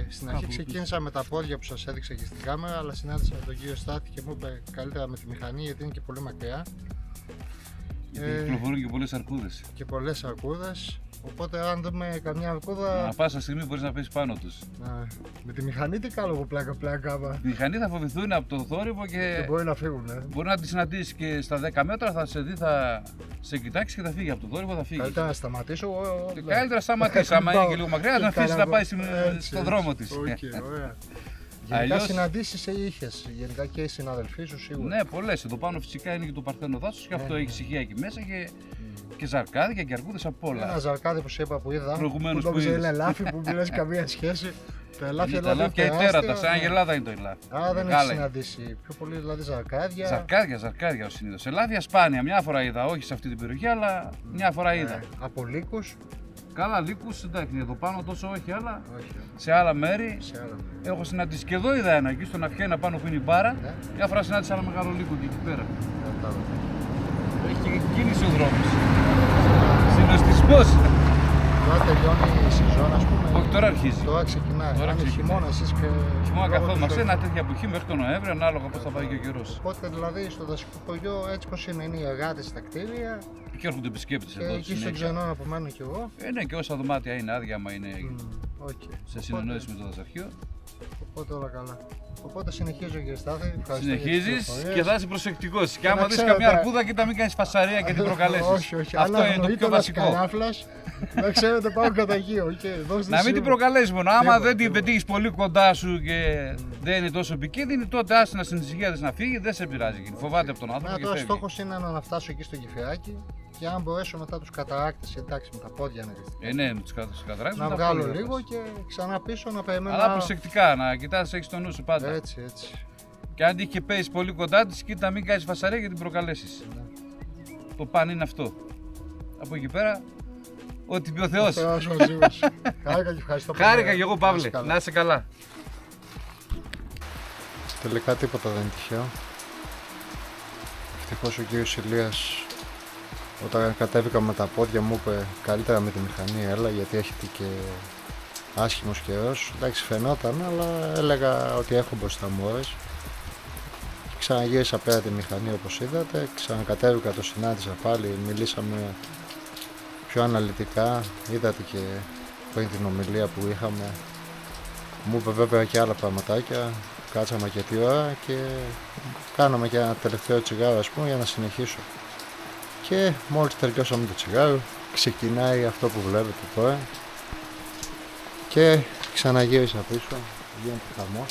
Στην αρχή ξεκίνησα με τα πόδια που σας έδειξα και στην κάμερα, αλλά συνάντησα με τον κύριο Στάθη και μου είπε καλύτερα με τη μηχανή γιατί είναι και πολύ μακριά. Γιατί κυκλοφορούν και πολλές αρκούδες. Και πολλές αρκούδες. Οπότε αν δούμε καμιά αρκούδα... Ανά πάσα στιγμή μπορείς να πέσεις πάνω τους. Με τη μηχανή τι κάνω εγώ πλάκα. Τη μηχανή θα φοβηθούν από το θόρυβο και μπορεί να φύγουν. Μπορεί να τη συναντήσεις και στα 10 μέτρα, θα σε δει, θα σε κοιτάξει και θα φύγει. Από το θόρυβο θα φύγει. Καλύτερα να σταματήσω. Καλύτερα σταματήσει. Άμα είναι και λίγο μακριά, να αφήσει να πάει στον δρόμο της. Γενικά συναντήσεις είχες, γενικά και οι συναδελφοί σου σίγουρα. Ναι, πολλές. Εδώ πάνω φυσικά είναι και το Παρθένο δάσος και αυτό έχει ησυχία εκεί μέσα και Και ζαρκάδια και αρκούδες από όλα. Ένα ζαρκάδι που σου είπα που είδα. Προηγουμένως που που νόμιζα είδες. είναι ελάφι που μιλάς καμία σχέση. Τα ελάφια Τα ελάφια είναι η τέρατα, τεράστια, σαν ναι. γελάδα είναι το ελάφι. Α, δεν Μεγάλα έχει είναι. συναντήσει. Πιο πολύ δηλαδή ζαρκάδια. Ζαρκάδια ως συνήθως. Ελάφια σπάνια, μια φορά είδα, όχι σε αυτή την περιοχή, αλλά μια φορά είδα. Από λύκους. Καλά, λύκους, εντάξει, εδώ πάνω τόσο όχι, αλλά Όχι. σε άλλα μέρη Σε άλλα. έχω συναντήσει. Και εδώ είδα ένα, εκεί στον Αφιένα πάνω που είναι η μπάρα. Ναι. Μια φορά συνάντησα ένα μεγάλο λύκο και εκεί πέρα. Κατάλαβα. Έχει και κίνηση ο δρόμος. Συνοστισμός. Τώρα τελειώνει η σεζόν, ας πούμε. Όχι, τώρα αρχίζει. Τώρα ξεκινάει. Τώρα Αν είναι ξεκινάει. χειμώνα, εσείς και. Χειμώνα λόγω καθόμαστε, του- ένα τέτοια εποχή μέχρι τον Νοέμβριο, ανάλογα πώς θα πάει και ο καιρός. Οπότε δηλαδή στο δασικό χωριό έτσι πως είναι οι αγάτες στα κτίρια Και έρχονται επισκέπτες και εδώ. εκεί στο συνέχεια. ξενώνα που μένω κι εγώ. Ναι, και όσα δωμάτια είναι άδεια, άμα είναι Οκ. σε συνεννόηση με το δασαρχείο. Οπότε όλα καλά. Οπότε συνεχίζω κύριε Στάθη. Ευχαριστώ για τις Συνεχίζεις πληροφορίες. και θα είσαι προσεκτικός. Και άμα να δεις ξέρετε- καμία αρκούδα, κοίτα μην κάνεις φασαρία και την προκαλέσεις. Όχι, όχι. Αυτό Αν είναι το αγνοείται πιο ένας βασικό. καράφλας, να ξέρετε πάω κατά εκεί. οκ. Δώστε Να μην την σίγουρα. προκαλέσεις μόνο. Άμα Τίποτα, δεν την τίποτα. πετύχεις πολύ κοντά σου και δεν είναι τόσο επικίνδυνη, τότε άσε να συνησυχείς να φύγει, δεν σε πειράζει. Φοβάται από τον άνθρωπο Ναι, και τώρα φεύγει. στόχος είναι να φτάσω εκεί στο Κηφιάκι και αν μπορέσω μετά τους καταράκτες, εντάξει με τα πόδια να ρίχνω. Ναι, με τους κατράξεις. Να βγάλω λίγο και ξανά πίσω να περιμένω. Αλλά προσεκτικά, να κοιτάς, έχεις το νου σου πάντα. Έτσι, έτσι. Και αν τύχει και παίζεις πολύ κοντά της, κοίτα μην κάνεις φασαρία και την προκαλέσεις. Ναι. Το παν είναι αυτό. Από εκεί πέρα, ό,τι πει ο Θεός. Θεός μαζί μας. Χάρηκα και ευχαριστώ πολύ. Χάρηκα και εγώ, Να Παύλε. είσαι καλά. Να είσαι καλά. Τελικά τίποτα δεν είναι τυχαίο. Ευτυχώς ο κύριος Ηλίας όταν κατέβηκα με τα πόδια μου είπε καλύτερα με τη μηχανή έλα γιατί έχετε και άσχημος καιρός. Εντάξει φαινόταν αλλά έλεγα ότι έχω μπροστά μου ώρες. Ξαναγύρισα πέρα τη μηχανή όπως είδατε, ξανακατέβηκα, το συνάντησα πάλι, μιλήσαμε πιο αναλυτικά, είδατε και πριν την ομιλία που είχαμε. Μου είπε βέβαια και άλλα πραγματάκια, κάτσαμε και τη ώρα και κάναμε και ένα τελευταίο τσιγάρο ας πούμε για να συνεχίσω. Και μόλις τελειώσαμε το τσιγάρο ξεκινάει αυτό που βλέπετε τώρα και ξαναγύρισα πίσω, γίνεται χαμός.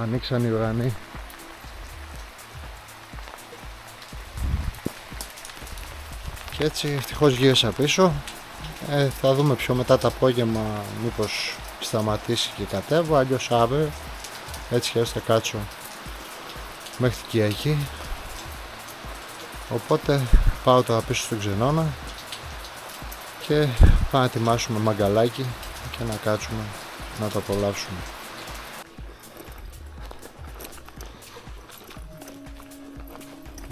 Ανοίξαν οι ουρανοί. Και έτσι ευτυχώς γύρισα πίσω. Θα δούμε πιο μετά το απόγευμα μήπως σταματήσει και κατέβω, αλλιώς αύριο. Έτσι και έτσι θα κάτσω μέχρι την Κυριακή. Οπότε πάω τώρα πίσω στον ξενώνα και πάμε να ετοιμάσουμε μαγκαλάκι και να κάτσουμε να το απολαύσουμε.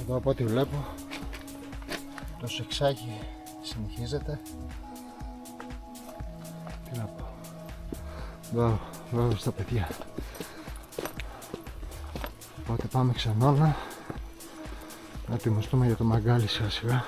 Εδώ από ό,τι βλέπω το σεξάκι συνεχίζεται. Τι να πω. Μπράβο στα παιδιά. Οπότε πάμε ξενώνα να ετοιμαστούμε για το μαγκάλι σιγά σιγά.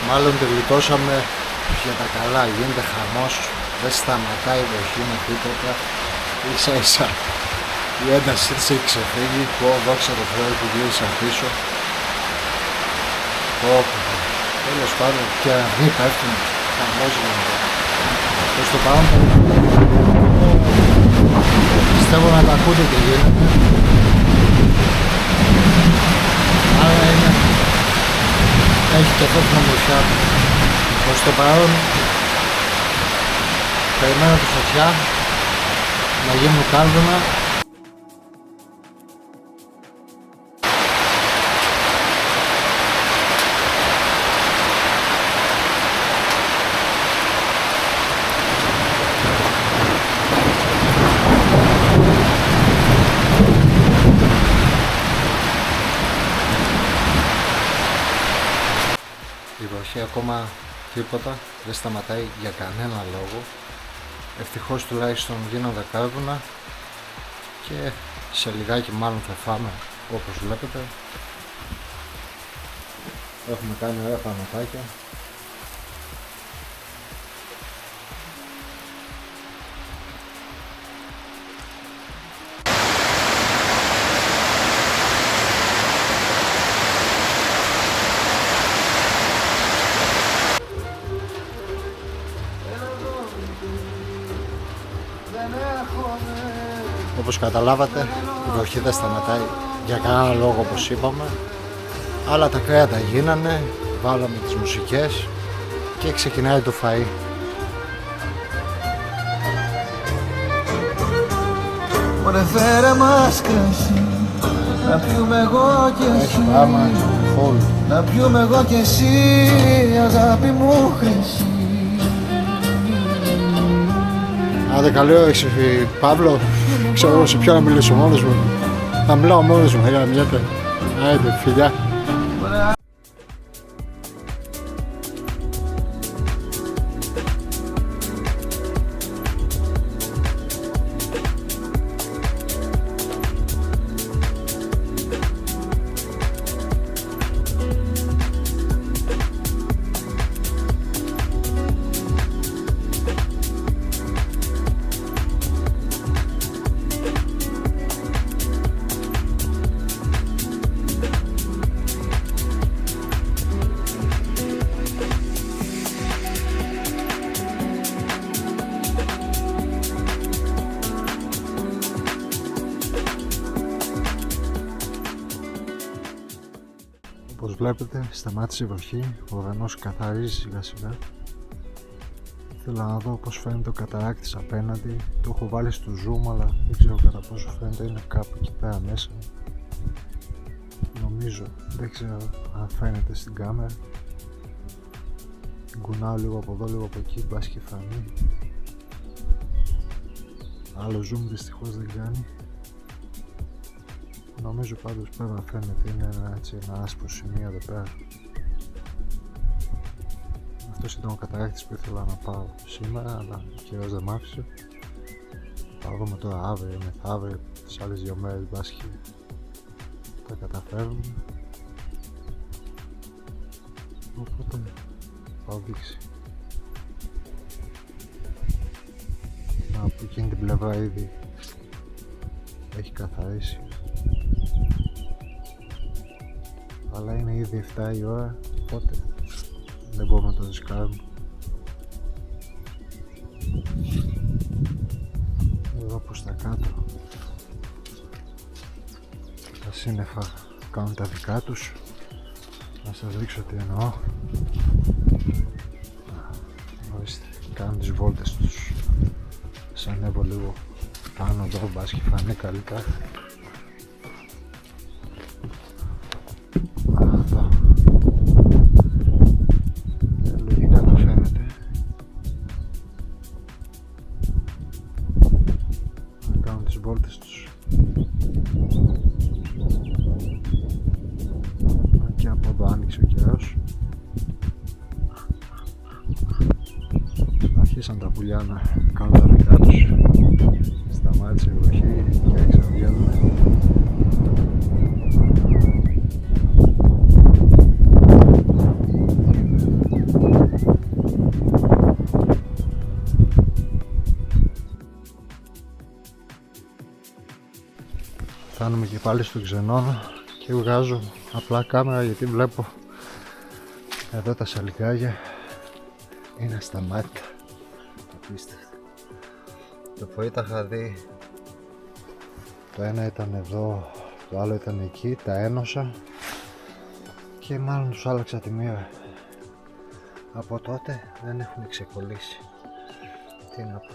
Μάλλον τελικώσαμε για τα καλά, γίνεται χαμός, δεν σταματάει η βροχή με τίποτα, ίσα ίσα η ένταση της έχει ξεφύγει, πω δόξα τω Θεώ που γύρισα πίσω. Τέλος πάντων και αυγή πέφτουν, χαμός γίνεται. Προς το παρόν πιστεύω να τα ακούτε τι γίνεται, άρα είναι έχει και αυτό την ομορφιά του. Προς το παρόν περιμένω τη φωτιά να γίνουν κάρβουνα. Η βροχή ακόμα τίποτα, δεν σταματάει για κανένα λόγο. Ευτυχώς τουλάχιστον γίνονται κάρβουνα και σε λιγάκι μάλλον θα φάμε όπως βλέπετε. Έχουμε κάνει ωραία πραγματάκια. Όπως καταλάβατε, η βροχή δεν σταματάει για κανένα λόγο, όπως είπαμε. Αλλά τα κρέατα γίνανε, βάλαμε τις μουσικές και ξεκινάει το φαΐ. Μωρέ φέρε μας κρασί, να πιούμε εγώ κι εσύ. Να πιούμε εγώ κι εσύ, αγάπη μου χρυσή. Άντε καλή όρεξη Παύλο, ξέρω σε ποιο να μιλήσω μόνος μου. Θα μιλάω μόνος μου, για μοιάτε. Άντε φιλιά. Όπως βλέπετε σταμάτησε η βροχή, ο ουρανός καθαρίζει σιγά σιγά. Θέλω να δω πως φαίνεται ο καταράκτης απέναντι. Το έχω βάλει στο zoom αλλά δεν ξέρω κατά πόσο φαίνεται, είναι κάπου εκεί πέρα μέσα. Νομίζω, δεν ξέρω αν φαίνεται στην κάμερα. Κουνάω λίγο από εδώ, λίγο από εκεί, μπας και φανεί. Άλλο zoom δυστυχώς δεν κάνει. Νομίζω πάντως πρέπει να φαίνεται, είναι ένα άσπρο σημείο εδώ πέρα. Αυτός ήταν ο καταράκτης που ήθελα να πάω σήμερα, αλλά ο καιρός δεν μ' άφησε. Θα δούμε τώρα αύριο, μεθαύριο, τις άλλες 2 μέρες μπας και τα καταφέρουμε. Οπότε θα δείξει. Να, από εκείνη την πλευρά ήδη έχει καθαρίσει. Αλλά είναι ήδη 7 η ώρα, οπότε δεν μπορούμε να το ρισκάρουμε. Εδώ προς τα κάτω τα σύννεφα κάνουν τα δικά τους. Να σας δείξω τι εννοώ. Ορίστε, κάνουν τις βόλτες τους. Σαν ανέβω λίγο πάνω εδώ, μπας και φανεί καλύτερα. Λογικά το φαίνεται. Να κάνουν τις βόλτες τους. Και από εδώ άνοιξε ο καιρός. Αρχίσαν τα πουλιά να κάνουν τα δικά τους. Σταμάτησε η βροχή και άρχισαν να βγαίνουν. Φτάνουμε και πάλι στο ξενώνα και βγάζω απλά κάμερα γιατί βλέπω εδώ τα σαλικάρια είναι ασταμάτητα. Απίστευτα. Το πρωί τα είχα δει, το ένα ήταν εδώ, το άλλο ήταν εκεί, τα ένωσα και μάλλον τους άλλαξα τη μοίρα. Από τότε δεν έχουν ξεκολλήσει. Τι να πω.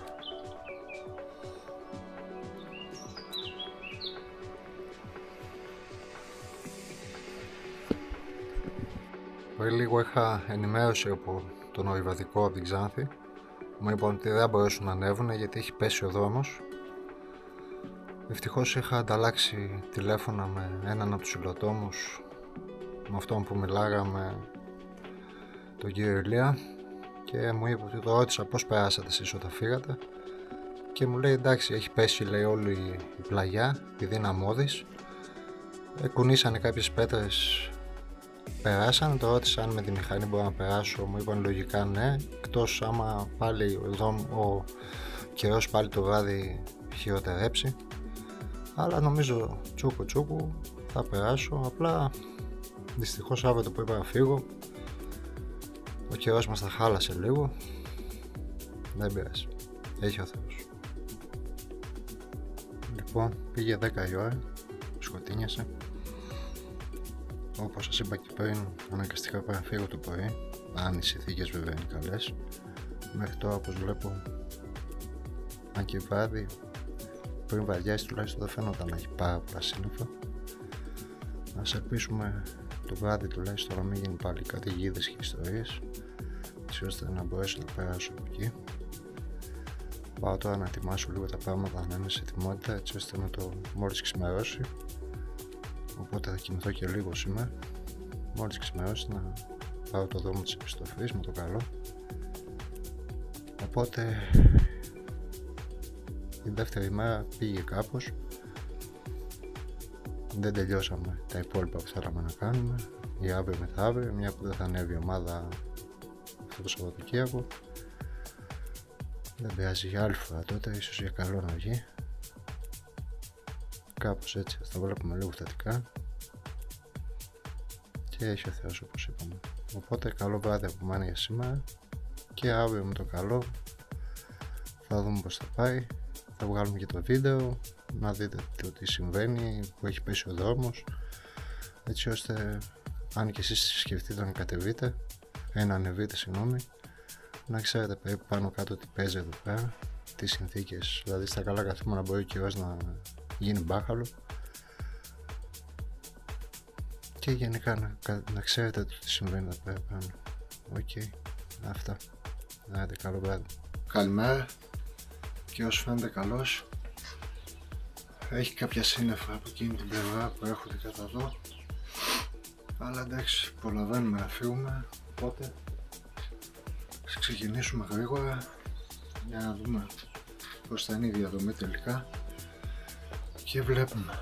Πριν λίγο είχα ενημέρωση από τον ορειβατικό από την Ξάνθη. Μου είπαν ότι δεν μπορέσουν να ανέβουν γιατί έχει πέσει ο δρόμος. Ευτυχώς είχα ανταλλάξει τηλέφωνα με έναν από τους υλοτόμους, με αυτόν που μιλάγαμε, τον κύριο Ηλία, και μου είπε ότι το ρώτησα πώς περάσατε εσείς όταν φύγατε και μου λέει εντάξει, έχει πέσει λέει όλη η πλαγιά επειδή είναι αμμώδης Κουνήσανε κάποιες πέτρες, περάσανε, το ρώτησα αν με τη μηχανή μπορώ να περάσω, μου είπαν λογικά ναι, εκτός άμα πάλι ο καιρός πάλι το βράδυ χειροτερέψει, αλλά νομίζω τσούκου θα περάσω. Απλά δυστυχώς αύριο που είπα να φύγω ο καιρός μας τα χάλασε λίγο, δεν πειράζει, έχει ο Θεός. Λοιπόν, πήγε 10 η ώρα, σκοτίνιασε. Όπως σας είπα και πριν, αναγκαστικά πρέπει να φύγω το πρωί, αν οι συνθήκες βέβαια είναι καλές. Μέχρι τώρα, όπως βλέπω, αν και βράδυ, πριν βαριάσει τουλάχιστον δεν φαίνονταν να έχει πάρα πολλά σύννεφα. Ας ελπίσουμε το βράδυ τουλάχιστον να μην γίνει πάλι καταιγίδες και ιστορίες, έτσι ώστε να μπορέσω να περάσω από εκεί. Πάω τώρα να ετοιμάσω λίγο τα πράγματα, να είναι σε ετοιμότητα, έτσι ώστε να το μόλις ξημερώσει. Οπότε θα κοιμηθώ και λίγο σήμερα. Μόλις ξημερώσει να πάρω το δρόμο της επιστροφής με το καλό. Οπότε η δεύτερη μέρα πήγε κάπως. Δεν τελειώσαμε τα υπόλοιπα που θέλαμε να κάνουμε για αύριο μεθαύριο, μια που δεν θα ανέβει η ομάδα αυτό το Σαββατοκύριακο. Δεν πειράζει, για άλλη φορά τότε, ίσως για καλό να βγει. Κάπως έτσι θα το βλέπουμε λίγο θετικά και έχει ο Θεός όπως είπαμε. Οπότε καλό βράδυ από μένα για σήμερα και αύριο με το καλό θα δούμε πως θα πάει. Θα βγάλουμε και το βίντεο να δείτε το τι συμβαίνει, που έχει πέσει ο δρόμος, έτσι ώστε αν και εσείς σκεφτείτε να κατεβείτε, να ανεβείτε συγγνώμη, να ξέρετε περίπου πάνω κάτω τι παίζει εδώ πέρα, τι συνθήκες, δηλαδή στα καλά καθούμενα μπορεί ο καιρός να γίνει μπάχαλο και γενικά να ξέρετε τι συμβαίνει εδώ πέρα πάνω. Οκ, αυτά. Να έχετε καλό βράδυ. Καλημέρα. Και όσο φαίνεται καλός, έχει κάποια σύννεφα από εκείνη την πλευρά που έρχονται κατά εδώ, αλλά εντάξει, προλαβαίνουμε να φύγουμε, οπότε ας ξεκινήσουμε γρήγορα για να δούμε πως θα είναι η διαδρομή τελικά και βλέπουμε.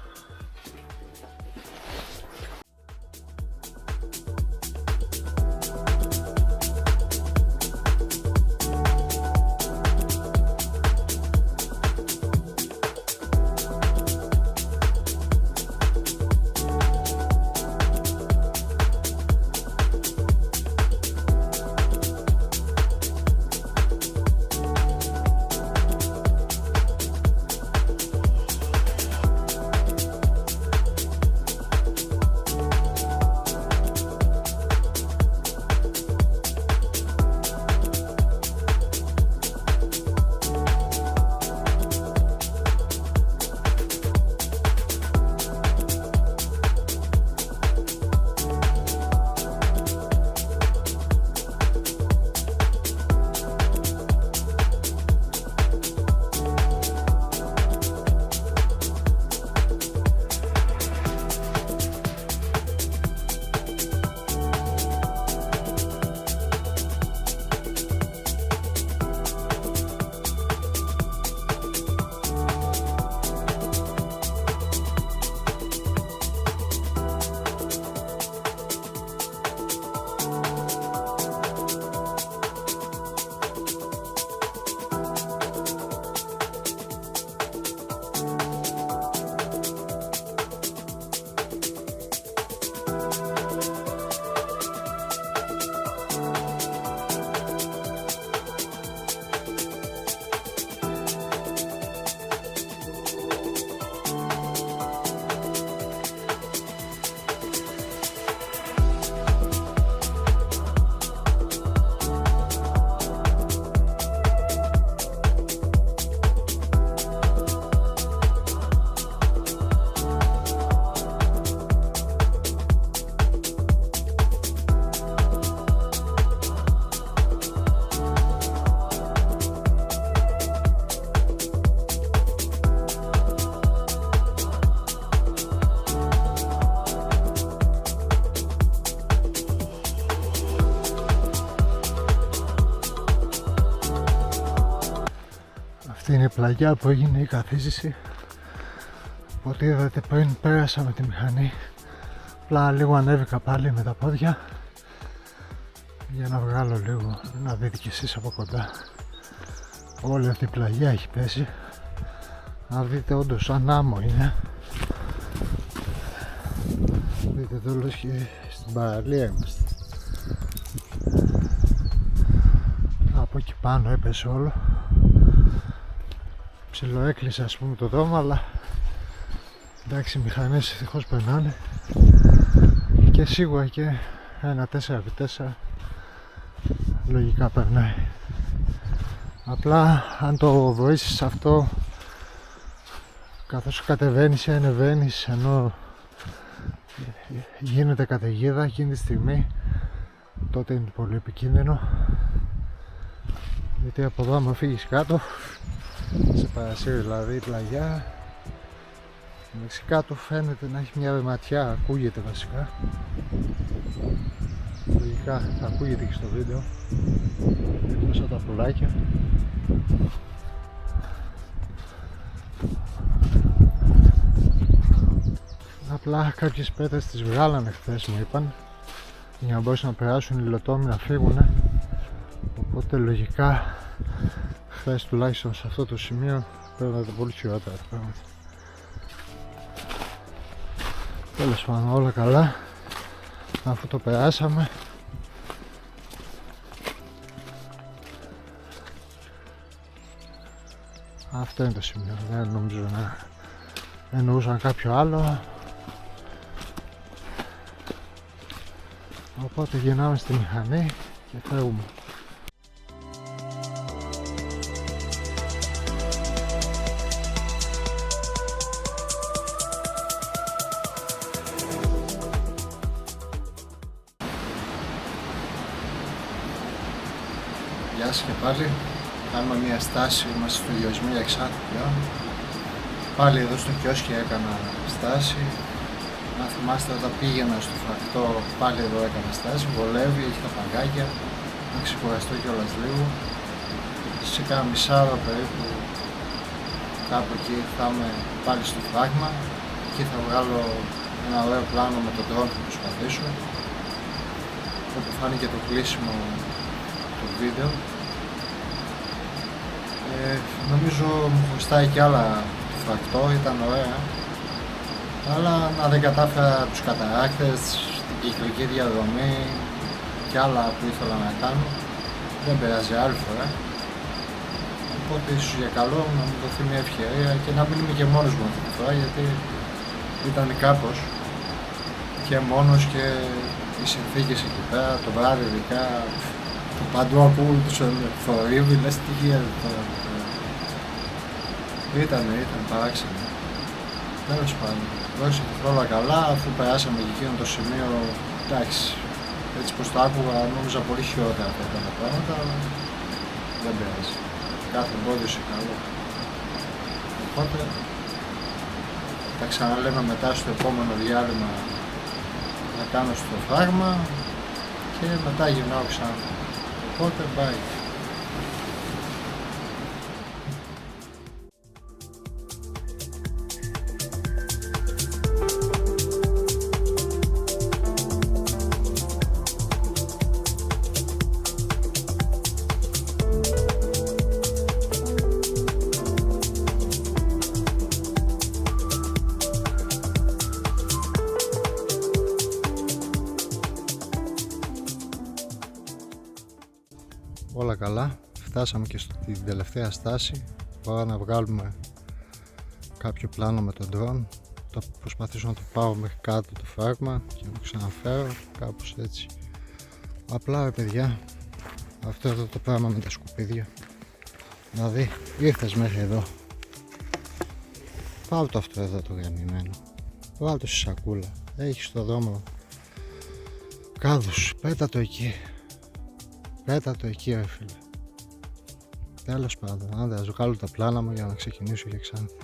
Αυτή είναι η πλαγιά που έγινε η καθίζηση. Οπότε είδατε πριν πέρασα με τη μηχανή Απλά λίγο ανέβηκα πάλι με τα πόδια για να βγάλω λίγο, να δείτε κι εσείς από κοντά. Όλη αυτή η πλαγιά έχει πέσει. Να δείτε, όντως σαν άμμο είναι. Δείτε εδώ, λες και στην παραλία είμαστε. Από εκεί πάνω έπεσε όλο. Ψιλοέκλεισε ας πούμε το δρόμο, αλλά εντάξει, οι μηχανές ευτυχώς περνάνε και σίγουρα και ένα 4x4 λογικά περνάει. Απλά αν το βοήσεις αυτό καθώς κατεβαίνεις ή ανεβαίνεις, ενώ γίνεται καταιγίδα εκείνη τη στιγμή, τότε είναι πολύ επικίνδυνο, γιατί από εδώ άμα φύγεις κάτω σε παρασύρει δηλαδή η πλαγιά. Κάτω φαίνεται να έχει μια ματιά, ακούγεται βασικά. Λογικά θα ακούγεται και στο βίντεο. Εκτός από τα πουλάκια. Απλά κάποιες πέτρες τις βγάλανε χθες, μου είπαν, για να μπορέσουν να περάσουν οι υλοτόμοι να φύγουν. Οπότε λογικά χθες τουλάχιστον σε αυτό το σημείο πρέπει να ήταν πολύ χειρότερα τα πράγματα. Τέλος πάντων, όλα καλά. Αφού το περάσαμε, αυτό είναι το σημείο. Δεν νομίζω να εννοούσαν κάποιο άλλο. Οπότε γυρνάμε στη μηχανή και φεύγουμε. Γεια σας και πάλι. Κάνουμε μια στάση, είμαστε στο διορισμό για Ξάνθη πλέον. Πάλι εδώ στο κιόσκι έκανα στάση. Αν θυμάστε, όταν πήγαινα στο φρακτό, πάλι εδώ έκανα στάση. Βολεύει, έχει τα παγκάκια. Να ξεκουραστώ κιόλας λίγο. Σε κάνα μισάωρο περίπου, κάπου εκεί θα είμαι πάλι στο φράγμα. Εκεί θα βγάλω ένα ωραίο πλάνο με τον drone που θα προσπαθήσω. Όπου φάνηκε το κλείσιμο του βίντεο. Νομίζω μου χρωστάει κι άλλα το φρακτό, ήταν ωραία. Αλλά να δεν κατάφερα τους καταράκτες, την κυκλική διαδρομή και άλλα που ήθελα να κάνω, δεν πειράζει, άλλη φορά. Οπότε ίσως για καλό να μου δοθεί μια ευκαιρία και να μην είμαι και μόνος μου αυτή τη φορά, γιατί ήταν κάπως και μόνος και οι συνθήκες εκεί πέρα, το βράδυ ειδικά, παντού ακούω τους θορύβοι, λες τι γίνεται τώρα. Ήταν παράξενο. Τέλος πάντων, δώσε και όλα καλά, αφού περάσαμε και εκείνο το σημείο, εντάξει, έτσι πως το άκουγα νόμιζα πολύ χειρότερα από αυτά τα πράγματα, αλλά δεν πειράζει. Κάθε εμπόδιο σε καλό. Οπότε, τα ξαναλέμε μετά στο επόμενο διάλειμμα να κάνω στο φράγμα και μετά γυρνάω ξανά. Οπότε, bye. Όλα καλά, φτάσαμε και στην τελευταία στάση. Τώρα να βγάλουμε κάποιο πλάνο με τον drone. Θα προσπαθήσω να το πάω μέχρι κάτω το φράγμα και να το ξαναφέρω, κάπως έτσι. Απλά παιδιά, αυτό εδώ το πράγμα με τα σκουπίδια. Δηλαδή, ήρθες μέχρι εδώ. Πάω το αυτό εδώ το γραμμένο. Βάλ το στη σακούλα. Έχεις το δρόμο κάδους, πέτα το εκεί. Πέτα το εκεί ρε φίλε. Τέλος πάντων, άντε ας βγάλω τα πλάνα μου για να ξεκινήσω για Ξάνθη.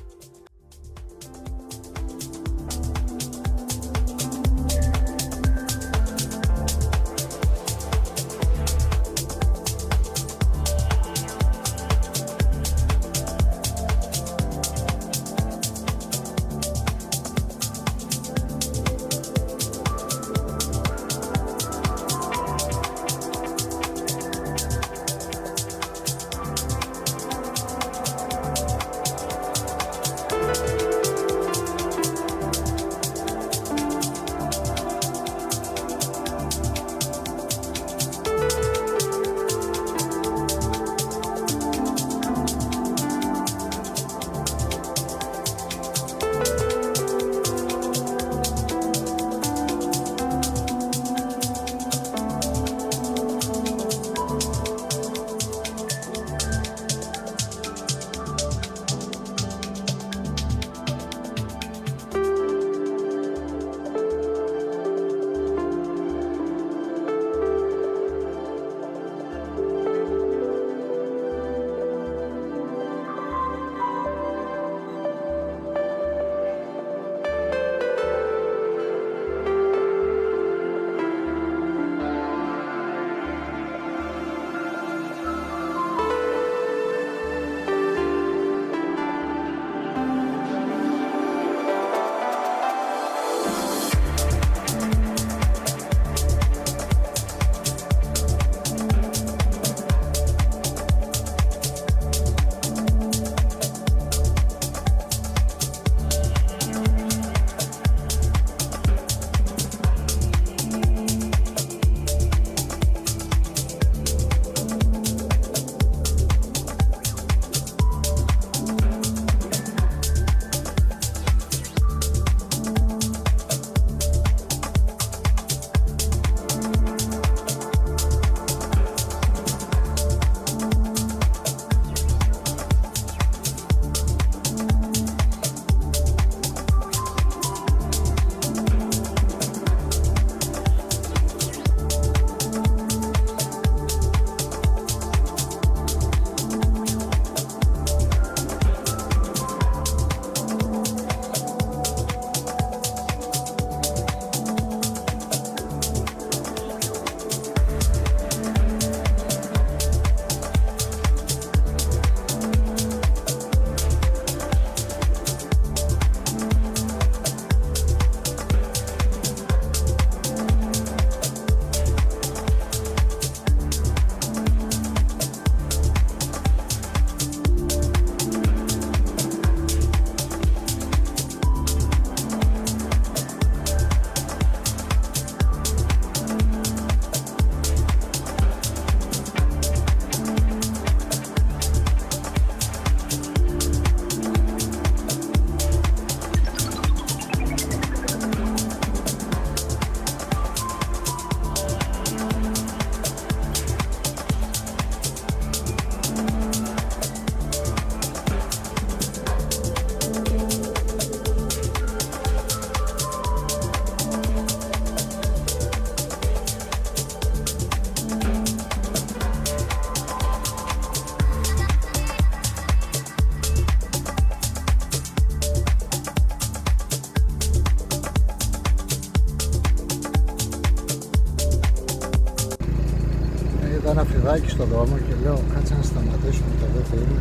Είδα ένα φιδάκι στον δρόμο και λέω κάτσε να σταματήσουμε και εδώ τι είναι.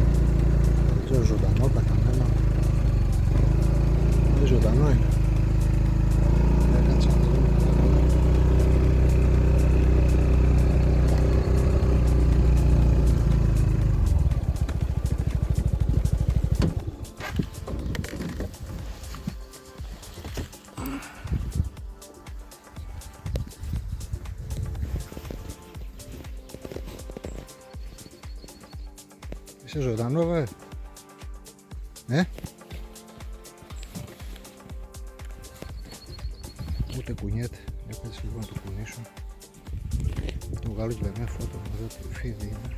Δεν ξέρω, ζωντανό, πεθαμένο. Ζωντανό είναι. Κάτσε να το δούμε καλά. Είσαι ζωντανό, ούτε κουνιέται. Έκατσε λίγο να το κουνήσω. Το βγάλω και μια φώτο να δω τι φίδι είναι.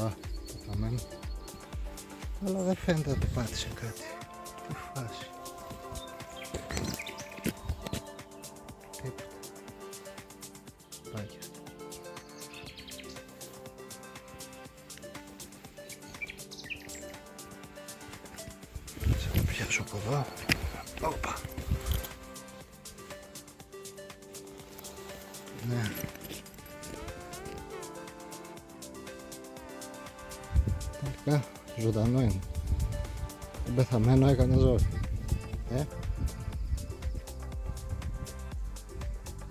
Α, πεθαμένο. Αλλά δεν φαίνεται να το πάτησε κάτι. Τι φάση. Τίποτα. Πάει και αυτό. Θα το πιάσω από εδώ. Όπα. Ναι. Τελικά ζωντανό είναι. Δεν πεθαμένο έκανε ζώο.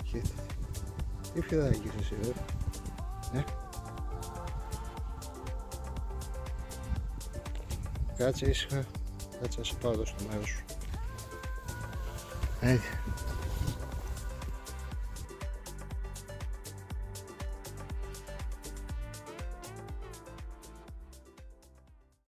Κοίτα. Τι φιδάκι είσαι εσύ, Κάτσε ήσυχα. Κάτσε να σε πάω εδώ στο μέρος σου. Έτσι.